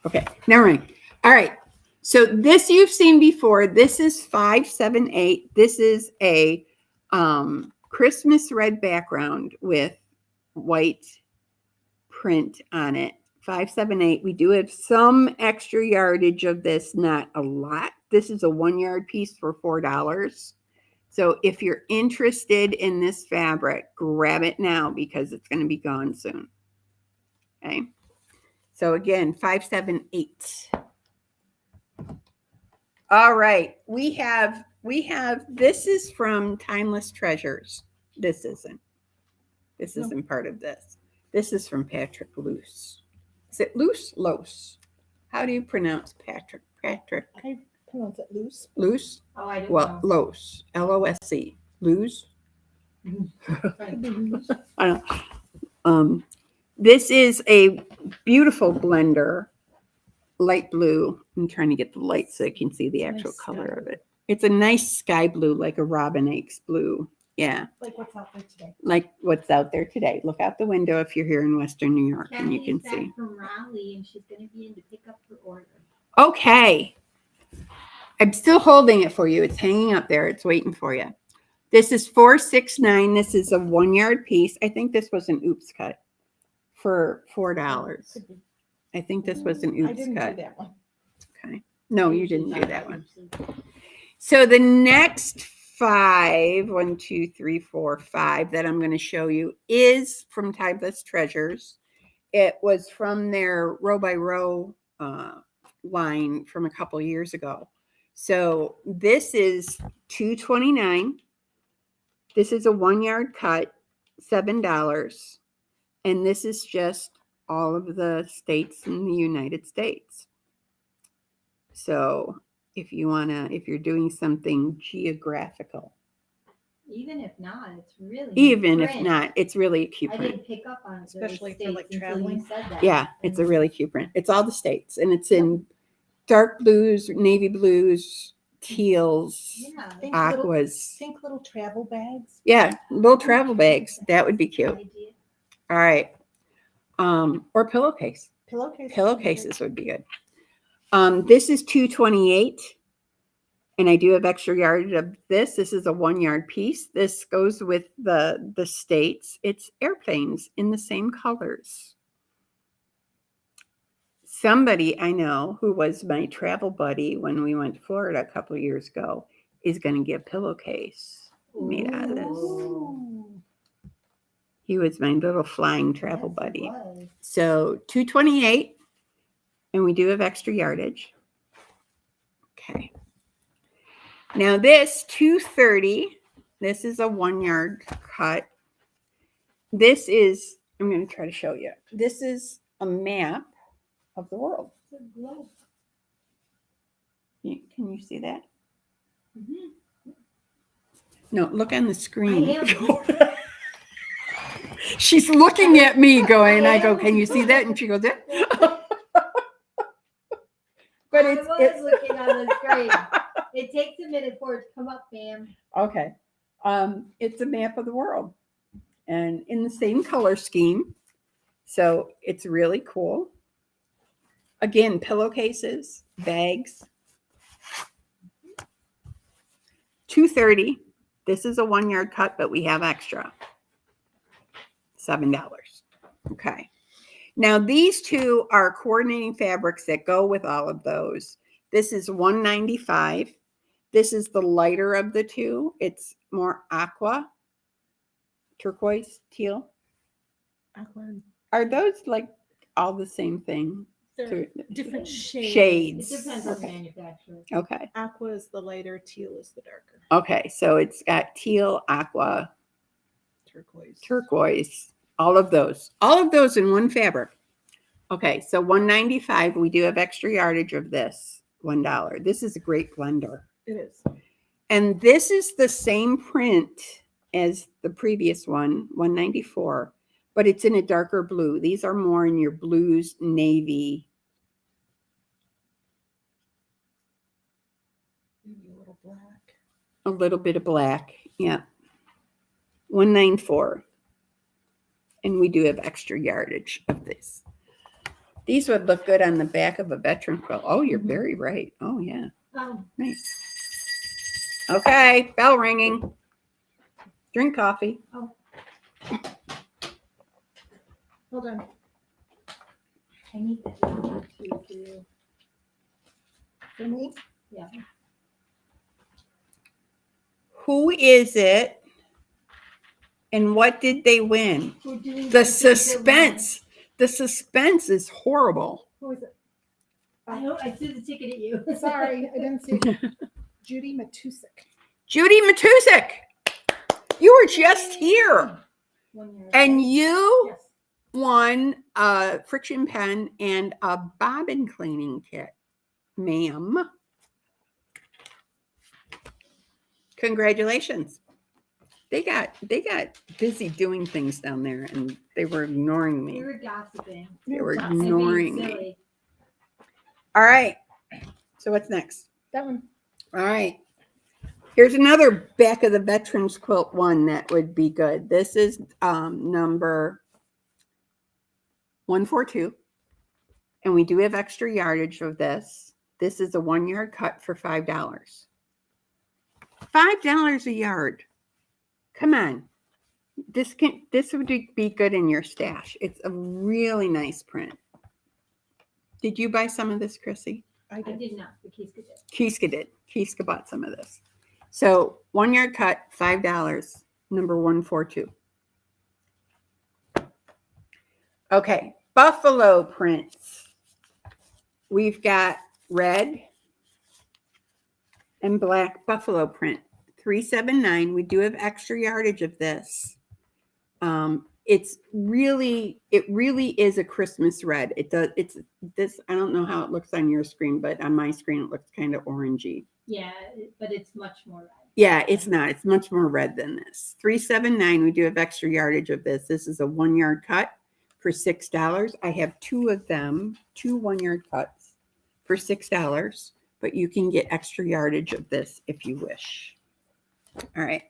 Okay, never mind. All right. So this you've seen before. This is 578. This is a Christmas red background with white print on it. 578. We do have some extra yardage of this, not a lot. This is a 1 yard piece for $4. So if you're interested in this fabric, grab it now because it's going to be gone soon. Okay. So again, 578. All right. We have, this is from Timeless Treasures. This isn't part of this. This is from Patrick Luce. Is it Luce? Lose. How do you pronounce Patrick? Patrick. I pronounce it loose. Luce? Oh, I don't Well, know. Lose. Lose. Lose? I don't know. This is a beautiful blender, light blue. I'm trying to get the light so I can see the actual Nice color sky of it. It's a nice sky blue, like a robin eggs blue. Yeah. Like what's out there today. Like what's out there today. Look out the window if you're here in Western New York and you can Kathy's see. back from Raleigh, and she's going to be in to pick up her order. Okay. I'm still holding it for you. It's hanging up there. It's waiting for you. This is 469. This is a 1 yard piece. I think this was an oops cut for $4. Could be. I think this was an I oops didn't cut. do that one. Okay. No, you didn't do that one. So the next 5, 1, 2, 3, 4, 5 that I'm going to show you is from Timeless Treasures. It was from their row by row line from a couple years ago. So this is $2.29. This is a 1 yard cut, $7. And this is just all of the states in the United States. So if you're doing something geographical. Even if not, it's really Even if print. not, it's really a cute I print. didn't pick up on it, Especially for, those like, states until traveling. you said that. Yeah, it's a really cute print. It's all the states, and it's in dark blues, navy blues, teals, Yeah. Think little, aquas. think little travel bags. Yeah, little travel bags. That would be cute. Idea. All right. Or pillowcase. Pillowcases. Pillowcases would be good. This is $2.28. And I do have extra yardage of this. This is a 1 yard piece. This goes with the states. It's airplanes in the same colors. Somebody I know who was my travel buddy when we went to Florida a couple of years ago is going to get a pillowcase made out of this. Ooh. He was my little flying travel Yes, it buddy. was. So 228, and we do have extra yardage. Okay. Now this 230, this is a 1 yard cut. This is, I'm going to try to show you. This is a map of the world. It's a globe. Can you see that? Mhm. No, look on the screen. I am. She's looking at me going, I go, can you see that? And she goes, yeah. But I was looking on the screen. It takes a minute for it to come up, ma'am. Okay. It's a map of the world and in the same color scheme. So it's really cool. Again, pillowcases, bags. 230. This is a 1 yard cut, but we have extra. $7. Okay. Now these two are coordinating fabrics that go with all of those. This is $195. This is the lighter of the two. It's more aqua, turquoise, teal. Aqua. Are those like all the same thing? They're different shades. Shades. It depends on the Okay. manufacturer. Okay. Aqua is the lighter, teal is the darker. Okay. So it's got teal, aqua, Turquoise. turquoise, all of those in one fabric. Okay. So $195. We do have extra yardage of this. $1. This is a great blender. It is. And this is the same print as the previous one, $194, but it's in a darker blue. These are more in your blues, navy. Maybe a little black. A little bit of black. Yeah. $194. And we do have extra yardage of this. These would look good on the back of a veteran quilt. Oh, you're very right. Oh, yeah. Oh, Nice. Okay. Bell ringing. Drink coffee. Hold on. I need this one too. For me? Yeah. Who is it? And what did they win? We're doing The something suspense. The suspense is horrible. Who is it? I threw the ticket at you. Sorry, I didn't see. Judy Matusik. Judy Matusik. You were just here. 1 year. And you Yes. won a friction pen and a bobbin cleaning kit, ma'am. Congratulations. They got busy doing things down there and they were ignoring We me. were gossiping. They were And being ignoring me. silly. All right. So what's next? That one. All right. Here's another back of the veterans quilt one that would be good. This is number 142. And we do have extra yardage of this. This is a 1 yard cut for $5. $5 a yard. Come on. This would be good in your stash. It's a really nice print. Did you buy some of this, Chrissy? I I did. did not. The Kiska did. Kiska did. Kiska bought some of this. So 1 yard cut, $5, number 142. Okay, buffalo prints. We've got red and black buffalo print, $379. We do have extra yardage of this. It really is a Christmas red. It's this. I don't know how it looks on your screen, but on my screen it looks kind of orangey. Yeah, but it's much more red. Yeah, it's not. It's much more red than this. $379. We do have extra yardage of this. This is a 1 yard cut for $6. I have two of them, 2 1 yard cuts for $6, but you can get extra yardage of this if you wish. All right.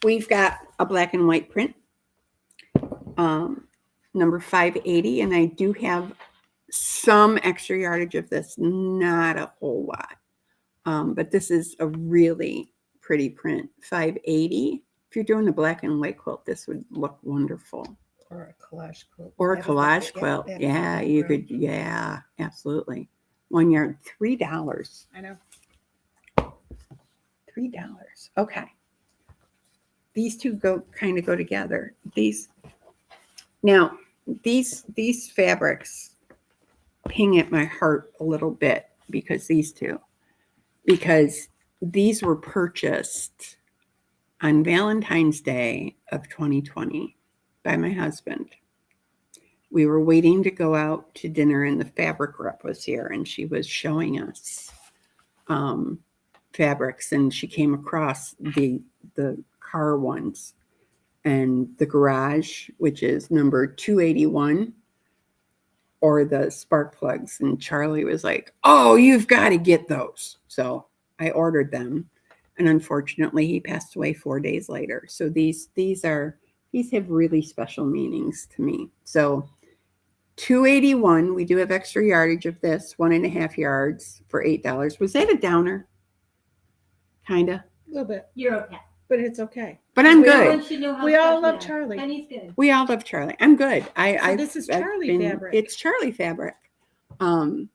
We've got a black and white print, number 580, and I do have some extra yardage of this, not a whole lot. But this is a really pretty print. $5.80. If you're doing a black and white quilt, this would look wonderful. Or a collage quilt. Or a That is the- collage quilt. that is Yeah, the you brown. could. Yeah, absolutely. 1 yard, $3. I know. $3. Okay. These two go together. These fabrics ping at my heart a little bit because these were purchased on Valentine's Day of 2020 by my husband. We were waiting to go out to dinner and the fabric rep was here and she was showing us fabrics, and she came across the car ones and the garage, which is number 281, or the spark plugs. And Charlie was like, "Oh, you've got to get those." So I ordered them, and unfortunately he passed away 4 days later. So these have really special meanings to me. So 281, we do have extra yardage of this, 1.5 yards for $8. Was that a downer? Kinda. A little bit, You're okay. but it's okay. But I'm Everyone good. should know how We all special love they are. Charlie. Penny's good. We all love Charlie. I'm good. This is Charlie fabric. It's Charlie fabric. Don't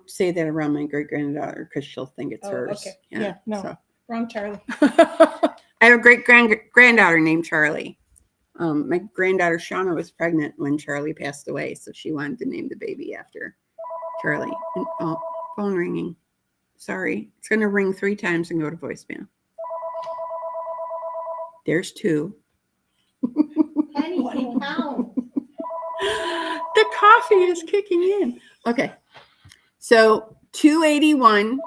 say that around my great granddaughter because she'll think it's Oh, hers. okay. Yeah, no. so. Wrong Charlie. I have a great granddaughter named Charlie. My granddaughter Shauna was pregnant when Charlie passed away, so she wanted to name the baby after Charlie. And, oh, phone ringing. Sorry, it's going to ring 3 times and go to voicemail. There's 2. Penny, sit down. The coffee is kicking in. Okay, so 281.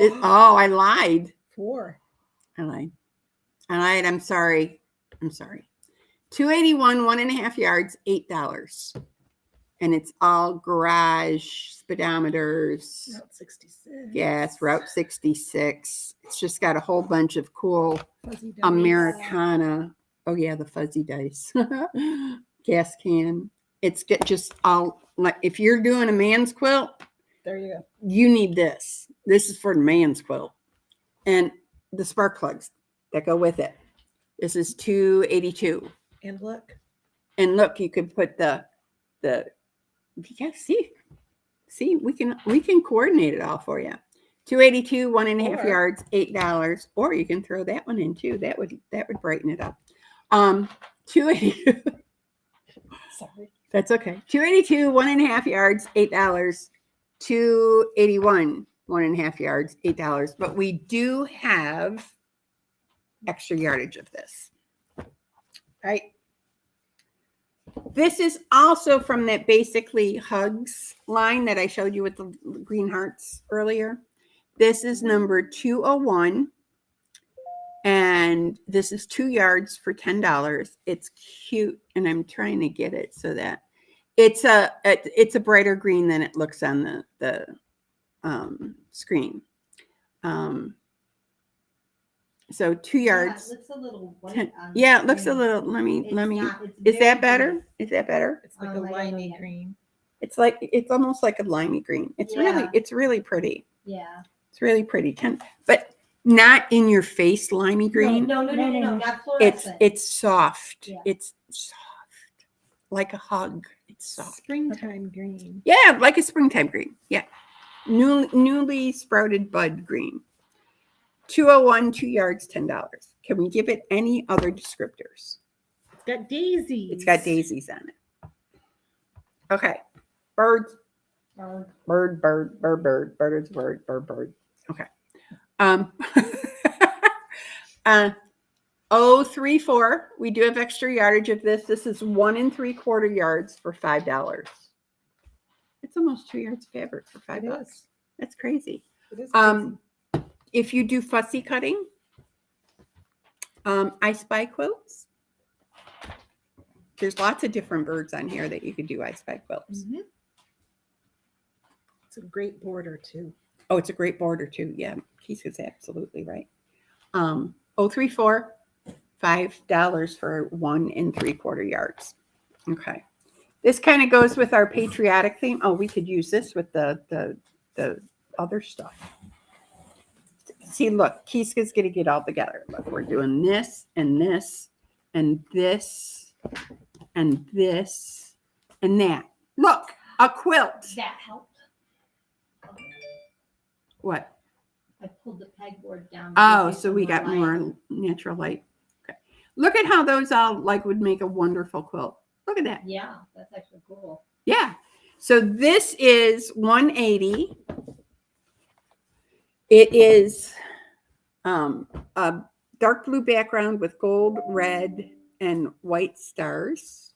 I lied. 4. I lied. I'm sorry. 281, 1.5 yards, $8. And it's all garage speedometers. Route 66. Yes, Route 66. It's just got a whole bunch of cool Fuzzy dice. Americana. Oh yeah, the fuzzy dice. Gas can. It's just all like, if you're doing a man's quilt, There you go. you need this. This is for the man's quilt. And the spark plugs that go with it. This is 282. And look. And look, you could put the see, we can coordinate it all for you. 282, 1.5 Or- yards, $8. Or you can throw that one in too. That would brighten it up. 280. Sorry. That's okay. 282, 1.5 yards, $8. 281, 1.5 yards, $8. But we do have extra yardage of this. Right? This is also from that Basically Hugs line that I showed you with the green hearts earlier. This is number 201. And this is 2 yards for $10. It's cute. And I'm trying to get it so that it's a brighter green than it looks on the screen. So 2 yards. Yeah, it looks a little white. 10 on yeah, it the looks a screen. little, let me, It's is very that better? pretty. Is that better? It's like Oh, a I don't know limey yet. green. It's almost like a limey green. It's Yeah. really pretty. Yeah. It's really pretty. But not in your face limey green. No, not It's fluorescent. soft. Yeah. It's soft. Like a hug. It's soft. Springtime green. Yeah, like a springtime green. Yeah. Newly sprouted bud green. 201, 2 yards, $10. Can we give it any other descriptors? It's got daisies. It's got daisies on it. Okay. Birds. Bird. Okay. 034. We do have extra yardage of this. This is 1 3/4 yards for $5. It's almost 2 yards of fabric for $5. It is. That's crazy. It is crazy. If you do fussy cutting, I Spy quilts. There's lots of different birds on here that you could do I Spy quilts. Mhm. It's a great border too. Oh, it's a great border too. Yeah, Keith is absolutely right. 034, $5 for 1 3/4 yards. Okay. This kind of goes with our patriotic theme. Oh, we could use this with the other stuff. See, look, Kiska's going to get all together. Look, we're doing this and this and this and this and that. Look, a quilt. That helped. What? I pulled the pegboard down. Oh, give you so some we got light. more natural light. Okay. Look at how those all like would make a wonderful quilt. Look at that. Yeah, that's actually cool. Yeah. So this is 180. It is a dark blue background with gold, red, and white stars.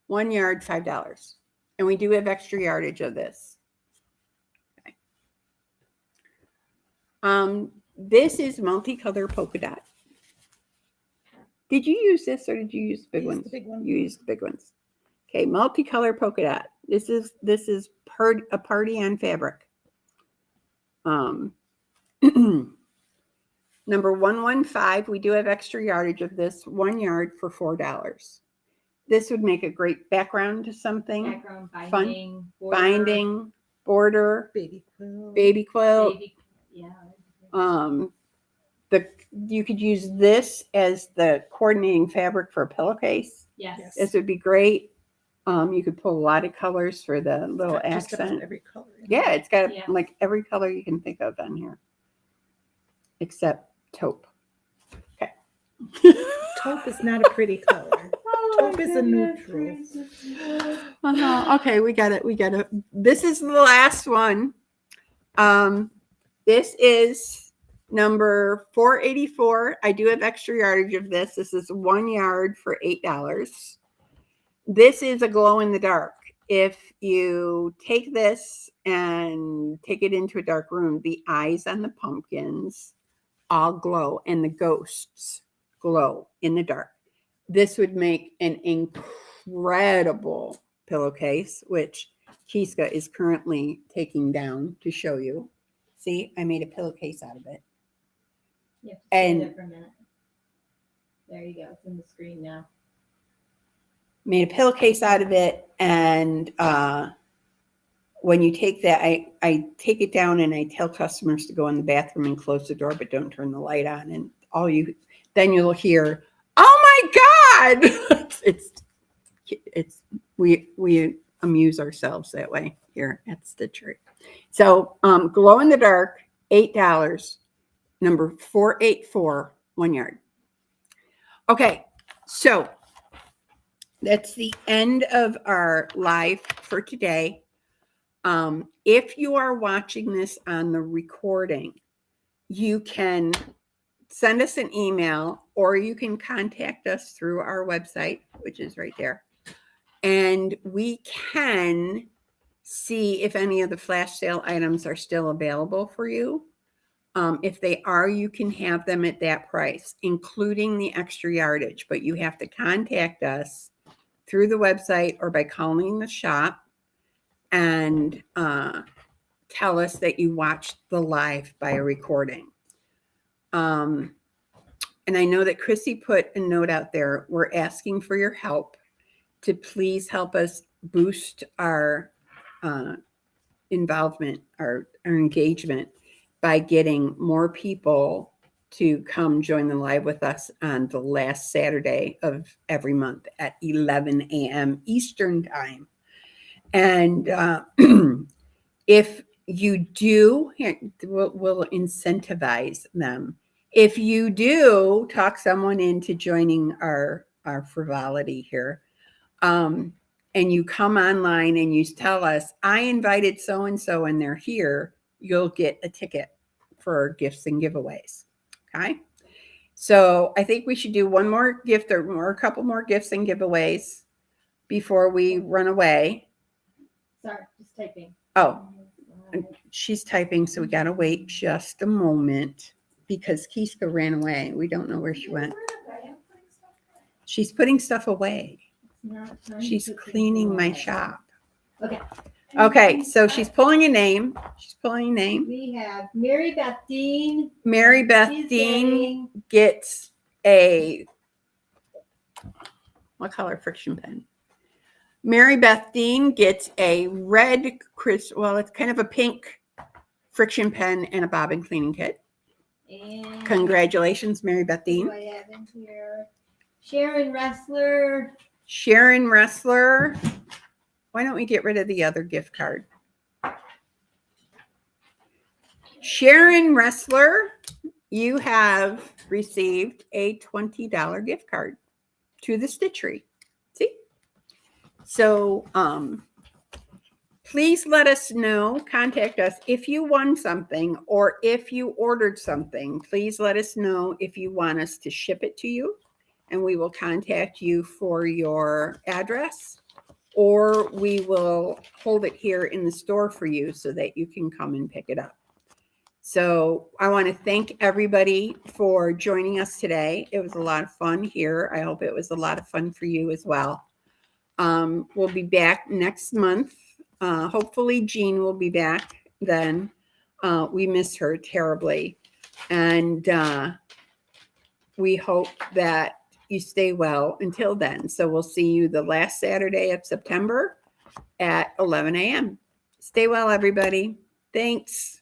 1 yard, $5. And we do have extra yardage of this. Okay. This is multicolor polka dot. Did you use this or did you use the big ones? The big one. You used the big ones. Okay, multicolor polka dot. This is a party on fabric. Number 115, we do have extra yardage of this, 1 yard for $4. This would make a great background to something. Background binding, border, Binding, border, Baby quilt. baby quilt. yeah. You could use this as the coordinating fabric for a pillowcase. Yes. This would be great. You could pull a lot of colors for the little Got just about accent. every color. Yeah, it's got Yeah. like every color you can think of on here, except taupe. Okay. Taupe is not a pretty color. Taupe is a neutral. Okay, we got it. This is the last one. This is number 484. I do have extra yardage of this. This is 1 yard for $8. This is a glow in the dark. If you take this and take it into a dark room, the eyes on the pumpkins all glow and the ghosts glow in the dark. This would make an incredible pillowcase, which Kiska is currently taking down to show you. See, I made a pillowcase out of it. You have to And- stand it for a minute. There you go. It's in the screen now. Made a pillowcase out of it, and when you take that, I take it down and I tell customers to go in the bathroom and close the door, but don't turn the light on. And then you'll hear, "Oh my God!" it's we amuse ourselves that way here at Stitchery. So glow in the dark, $8. Number 484, 1 yard. Okay, so that's the end of our live for today. If you are watching this on the recording, you can send us an email or you can contact us through our website, which is right there. And we can see if any of the flash sale items are still available for you. If they are, you can have them at that price, including the extra yardage, but you have to contact us through the website or by calling the shop and tell us that you watched the live by a recording. And I know that Chrissy put a note out there. We're asking for your help to please help us boost our involvement, our engagement by getting more people to come join the live with us on the last Saturday of every month at 11 a.m. Eastern time. And if you do, we'll incentivize them. If you do talk someone into joining our frivolity here, and you come online and you tell us, I invited so-and-so and they're here, you'll get a ticket for gifts and giveaways. Okay. So I think we should do one more gift or a couple more gifts and giveaways before we run away. Sorry, just typing. Oh, she's typing, so we got to wait just a moment because Kiska ran away. We don't know where she went. She's putting stuff away. She's cleaning my shop. Okay. Okay, so she's pulling a name. We have Mary Beth Dean. Mary Beth She's Dean gets a, what color friction pen? Mary Beth Dean gets a red well, it's kind of a pink friction pen and a bobbin cleaning kit. And Congratulations, Mary Beth who do Dean. I have in here? Sharon Wrestler. Sharon Wrestler. Why don't we get rid of the other gift card? Sharon Wrestler, you have received a $20 gift card to the Stitchery. See? So, please let us know, contact us if you won something or if you ordered something. Please let us know if you want us to ship it to you, and we will contact you for your address, or we will hold it here in the store for you so that you can come and pick it up. So I want to thank everybody for joining us today. It was a lot of fun here. I hope it was a lot of fun for you as well. We'll be back next month. Hopefully Jean will be back then. We miss her terribly. And we hope that you stay well until then. So we'll see you the last Saturday of September at 11 a.m. Stay well, everybody. Thanks.